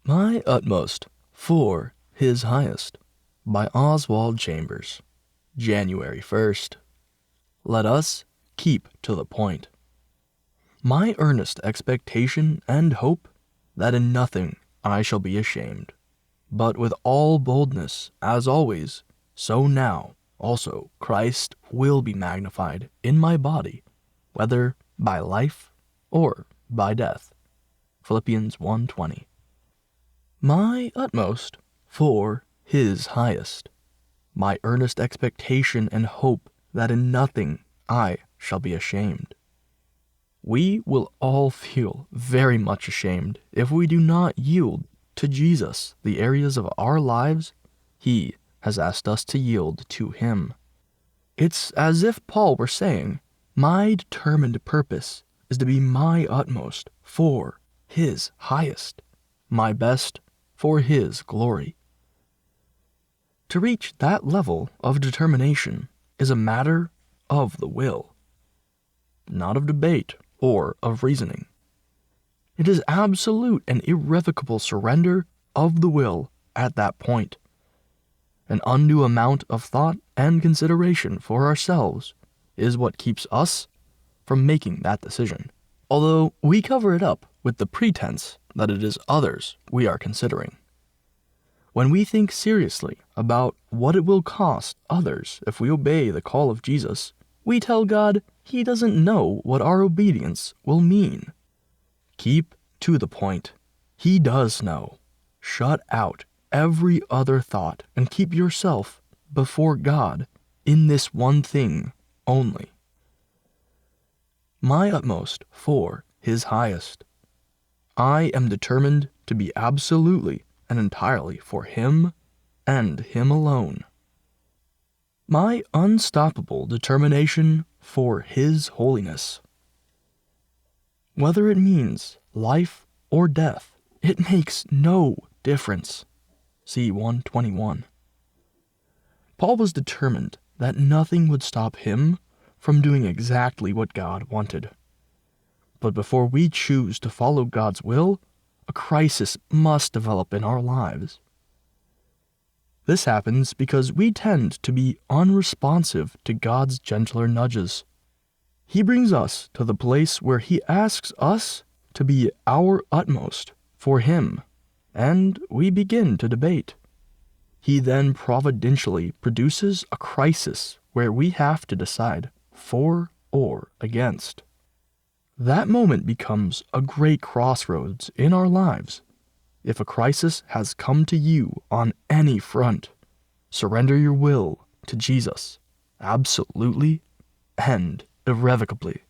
My Utmost for His Highest by Oswald Chambers, January 1st. Let us keep to the point. My earnest expectation and hope that in nothing I shall be ashamed, but with all boldness, as always, so now also Christ will be magnified in my body, whether by life or by death. Philippians 1:20. My utmost for His highest. My earnest expectation and hope that in nothing I shall be ashamed. We will all feel very much ashamed if we do not yield to Jesus the areas of our lives He has asked us to yield to Him. It's as if Paul were saying, my determined purpose is to be my utmost for His highest, my best for His glory. To reach that level of determination is a matter of the will, not of debate or of reasoning. It is absolute and irrevocable surrender of the will at that point. An undue amount of thought and consideration for ourselves is what keeps us from making that decision, although we cover it up with the pretense that it is others we are considering. When we think seriously about what it will cost others if we obey the call of Jesus, we tell God He doesn't know what our obedience will mean. Keep to the point. He does know. Shut out every other thought and keep yourself before God in this one thing only. My utmost for His highest. I am determined to be absolutely and entirely for Him and Him alone. My unstoppable determination for His holiness. Whether it means life or death, it makes no difference. See 121. Paul was determined that nothing would stop him from doing exactly what God wanted. But before we choose to follow God's will, a crisis must develop in our lives. This happens because we tend to be unresponsive to God's gentler nudges. He brings us to the place where He asks us to be our utmost for Him, and we begin to debate. He then providentially produces a crisis where we have to decide for or against. That moment becomes a great crossroads in our lives. If a crisis has come to you on any front, surrender your will to Jesus, absolutely and irrevocably.